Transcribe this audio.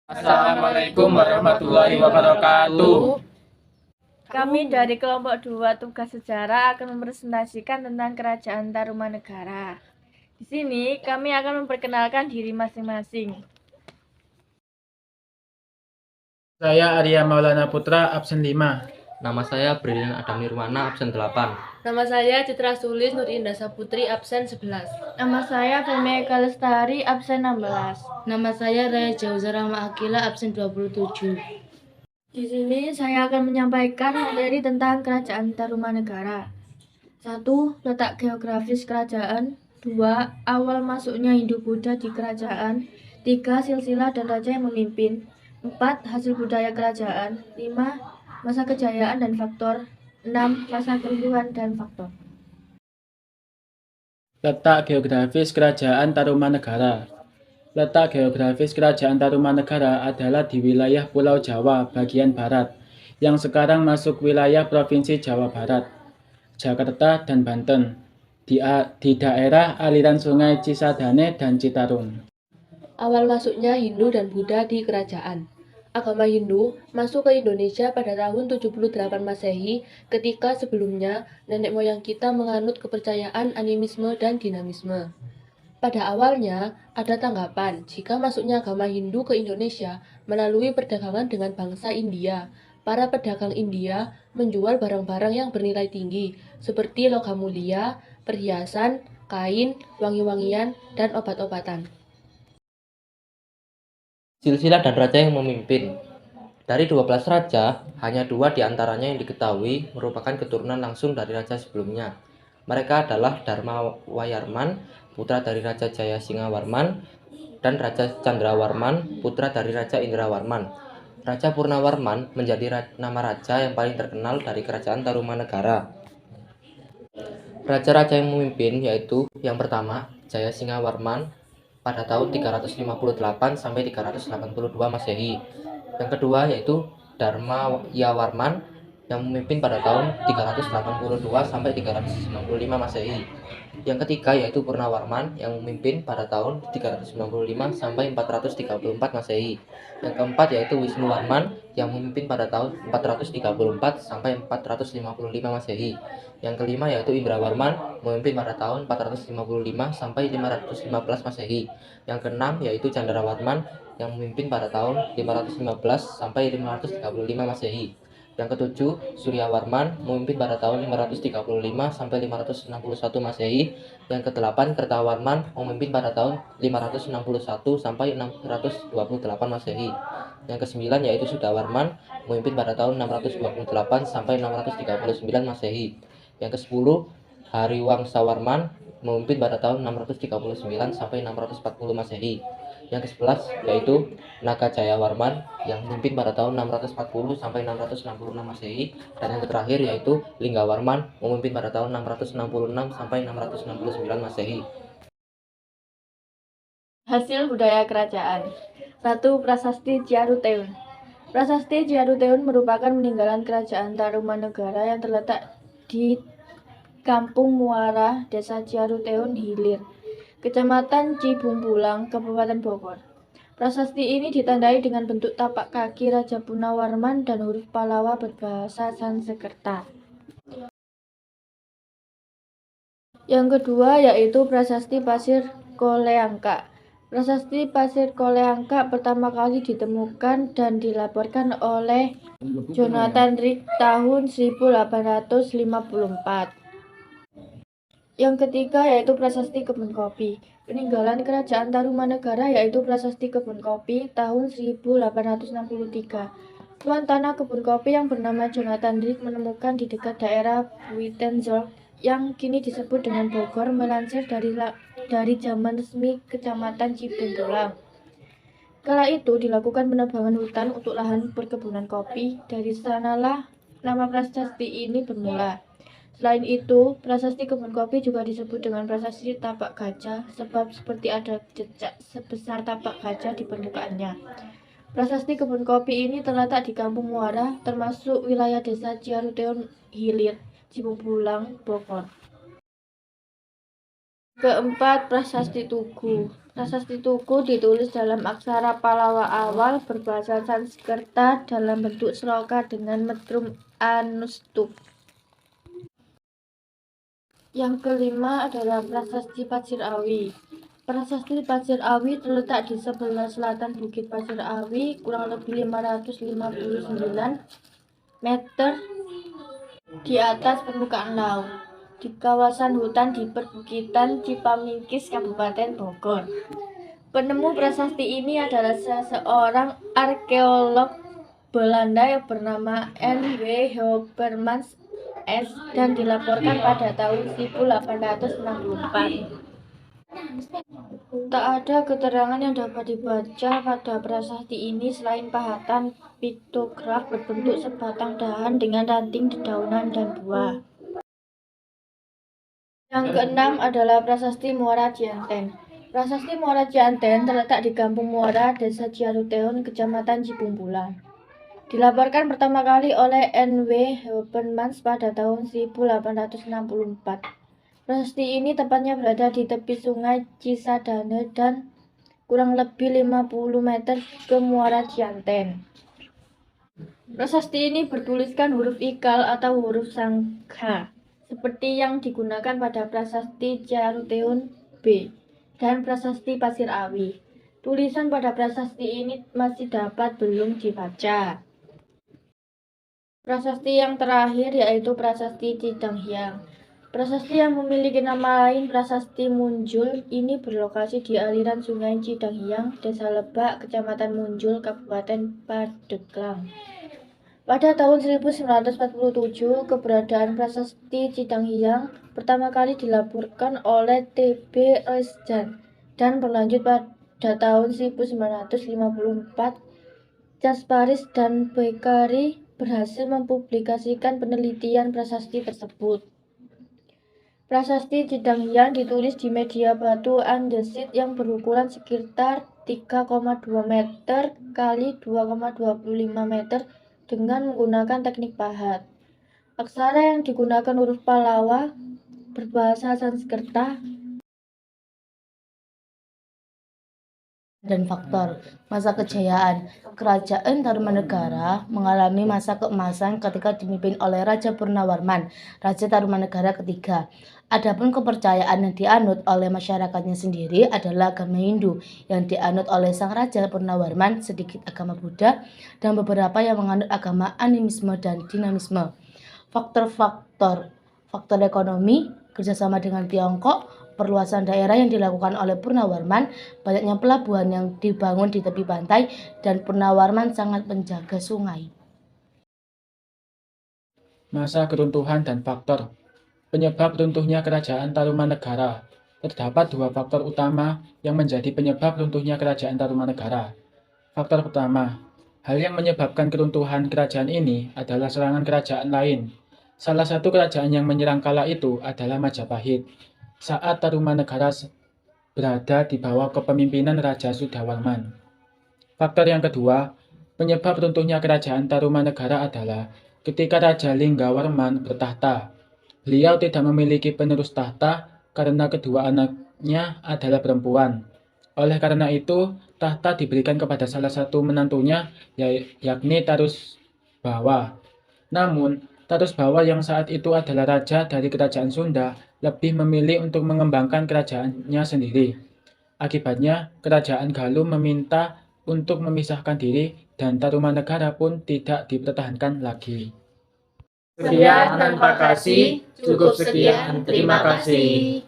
Assalamualaikum warahmatullahi wabarakatuh. Kami dari kelompok 2 tugas sejarah akan mempresentasikan tentang Kerajaan Tarumanegara. Di sini kami akan memperkenalkan diri masing-masing. Saya Arya Maulana Putra, absen 5. Nama saya Brilian Adam Nirwana, absen 8. Nama saya Citra Sulis Nur Indah Saputri, absen 11. Nama saya Femi Eka Lestari, absen 16. Nama saya Raya Jauza Rahma Akila, absen 27. Di sini saya akan menyampaikan materi tentang Kerajaan Tarumanegara. 1. Letak geografis kerajaan. 2. Awal masuknya Hindu-Buddha di kerajaan. 3. Silsilah dan raja yang memimpin. 4. Hasil budaya kerajaan. 5. Masa kejayaan dan faktor. 6. Masa kerusuhan dan faktor. Letak geografis Kerajaan Tarumanegara. Letak geografis Kerajaan Tarumanegara adalah di wilayah Pulau Jawa bagian barat, yang sekarang masuk wilayah Provinsi Jawa Barat, Jakarta, dan Banten, di daerah aliran sungai Cisadane dan Citarum. Awal masuknya Hindu dan Buddha di kerajaan. Agama Hindu masuk ke Indonesia pada tahun 78 Masehi ketika sebelumnya nenek moyang kita menganut kepercayaan animisme dan dinamisme. Pada awalnya, ada tanggapan jika masuknya agama Hindu ke Indonesia melalui perdagangan dengan bangsa India. Para pedagang India menjual barang-barang yang bernilai tinggi, seperti logam mulia, perhiasan, kain, wangi-wangian, dan obat-obatan. Silsilah dan raja yang memimpin. Dari 12 raja, hanya 2 di antaranya yang diketahui merupakan keturunan langsung dari raja sebelumnya. Mereka adalah Dharma Wayarman, putra dari Raja Jayasingawarman, dan Raja Candrawarman, putra dari Raja Indrawarman. Raja Purnawarman menjadi nama raja yang paling terkenal dari Kerajaan Tarumanegara. Raja-raja yang memimpin yaitu yang pertama, Jayasingawarman pada tahun 358 sampai 382 Masehi. Yang kedua yaitu Dharma Yawarman yang memimpin pada tahun 382 sampai 395 Masehi. Yang ketiga yaitu Purnawarman yang memimpin pada tahun 395 sampai 434 Masehi. Yang keempat yaitu Wisnuwarman yang memimpin pada tahun 434 sampai 455 Masehi. Yang kelima yaitu Indrawarman memimpin pada tahun 455 sampai 515 Masehi. Yang keenam yaitu Candrawarman yang memimpin pada tahun 515 sampai 535 Masehi. Yang ketujuh, Suryawarman memimpin pada tahun 535 sampai 561 Masehi. Yang kedelapan, Kertawarman memimpin pada tahun 561 sampai 628 Masehi. Yang kesembilan yaitu Sudawarman memimpin pada tahun 628 sampai 639 Masehi. Yang kesepuluh, Hariwangsawarman memimpin pada tahun 639 sampai 640 Masehi. Yang ke-11 yaitu Nagajayawarman yang memimpin pada tahun 640 sampai 666 Masehi, dan yang terakhir yaitu Linggawarman memimpin pada tahun 666 sampai 669 Masehi. Hasil budaya kerajaan. 1. Prasasti Ciaruteun. Prasasti Ciaruteun merupakan peninggalan Kerajaan Tarumanegara yang terletak di Kampung Muara, Desa Ciaruteun Hilir, Kecamatan Cibungbulang, Kabupaten Bogor. Prasasti ini ditandai dengan bentuk tapak kaki Raja Purnawarman dan huruf Pallawa berbahasa Sanskerta. Yang kedua yaitu Prasasti Pasir Koleangka. Prasasti Pasir Koleangka pertama kali ditemukan dan dilaporkan oleh Jonathan Rig tahun 1854. Yang ketiga yaitu Prasasti Kebun Kopi. Peninggalan Kerajaan Tarumanegara yaitu Prasasti Kebun Kopi tahun 1863. Tuan tanah kebun kopi yang bernama Jonathan Rig menemukan di dekat daerah Buitenzorg yang kini disebut dengan Bogor, melansir dari zaman resmi Kecamatan Cibungbulang. Kala itu dilakukan penebangan hutan untuk lahan perkebunan kopi. Dari sanalah nama prasasti ini bermula. Selain itu, prasasti kebun kopi juga disebut dengan prasasti tapak gajah, sebab seperti ada jejak sebesar tapak gajah di permukaannya. Prasasti kebun kopi ini terletak di Kampung Muara, termasuk wilayah Desa Ciaruteun Hilir, Cibungbulang, Bogor. Keempat, Prasasti Tugu. Prasasti Tugu ditulis dalam aksara Pallawa awal berbahasa Sanskerta dalam bentuk sloka dengan metrum anustup. Yang kelima adalah Prasasti Pasir Awi. Prasasti Pasir Awi terletak di sebelah selatan Bukit Pasir Awi, kurang lebih 559 meter di atas permukaan laut, di kawasan hutan di perbukitan Cipamingkis, Kabupaten Bogor. Penemu prasasti ini adalah seseorang arkeolog Belanda yang bernama N.W. Heupermans S. dan dilaporkan pada tahun 1864. Tak ada keterangan yang dapat dibaca pada prasasti ini selain pahatan piktograf berbentuk sebatang dahan dengan ranting dedaunan dan buah. Yang keenam adalah Prasasti Muara Cianten. Prasasti Muara Cianten terletak di Kampung Muara, Desa Ciaruteun, Kecamatan Cibumbulan. Dilaporkan pertama kali oleh N.W. Heupermans pada tahun 1864. Prasasti ini tepatnya berada di tepi sungai Cisadane dan kurang lebih 50 meter ke Muara Cianten. Prasasti ini bertuliskan huruf ikal atau huruf sangha, seperti yang digunakan pada Prasasti Ciaruteun B dan Prasasti Pasir Awi. Tulisan pada prasasti ini masih dapat belum dibaca. Prasasti yang terakhir yaitu Prasasti Cidanghyang. Prasasti yang memiliki nama lain Prasasti Munjul ini berlokasi di aliran Sungai Cidanghyang, Desa Lebak, Kecamatan Munjul, Kabupaten Pandeglang. Pada tahun 1947, keberadaan Prasasti Cidanghyang pertama kali dilaporkan oleh T.B. Resjan dan berlanjut pada tahun 1954. Jasparis dan Bekari berhasil mempublikasikan penelitian prasasti tersebut. Prasasti Cidanghyang ditulis di media batu andesit yang berukuran sekitar 3,2 meter kali 2,25 meter dengan menggunakan teknik pahat. Aksara yang digunakan huruf Pallawa berbahasa Sanskerta. Dan faktor masa kejayaan. Kerajaan Tarumanegara mengalami masa keemasan ketika dipimpin oleh Raja Purnawarman, Raja Tarumanegara ketiga. Adapun kepercayaan yang dianut oleh masyarakatnya sendiri adalah agama Hindu, yang dianut oleh sang Raja Purnawarman, sedikit agama Buddha, dan beberapa yang menganut agama animisme dan dinamisme. Faktor ekonomi, kerjasama dengan Tiongkok, perluasan daerah yang dilakukan oleh Purnawarman, banyaknya pelabuhan yang dibangun di tepi pantai, dan Purnawarman sangat menjaga sungai. Masa keruntuhan dan faktor. Penyebab runtuhnya Kerajaan Tarumanegara. Terdapat dua faktor utama yang menjadi penyebab runtuhnya Kerajaan Tarumanegara. Faktor pertama, hal yang menyebabkan keruntuhan kerajaan ini adalah serangan kerajaan lain. Salah satu kerajaan yang menyerang kala itu adalah Majapahit, saat Tarumanegara berada di bawah kepemimpinan Raja Sudawarman. Faktor yang kedua, penyebab runtuhnya Kerajaan Tarumanegara adalah ketika Raja Linggawarman bertahta. Beliau tidak memiliki penerus tahta karena kedua anaknya adalah perempuan. Oleh karena itu, tahta diberikan kepada salah satu menantunya, yakni Tarusbawa. Namun, Tarusbawa yang saat itu adalah raja dari kerajaan Sunda lebih memilih untuk mengembangkan kerajaannya sendiri. Akibatnya, kerajaan Galuh meminta untuk memisahkan diri dan Tarumanegara pun tidak dipertahankan lagi. Sekian, terima kasih. Cukup sekian, terima kasih.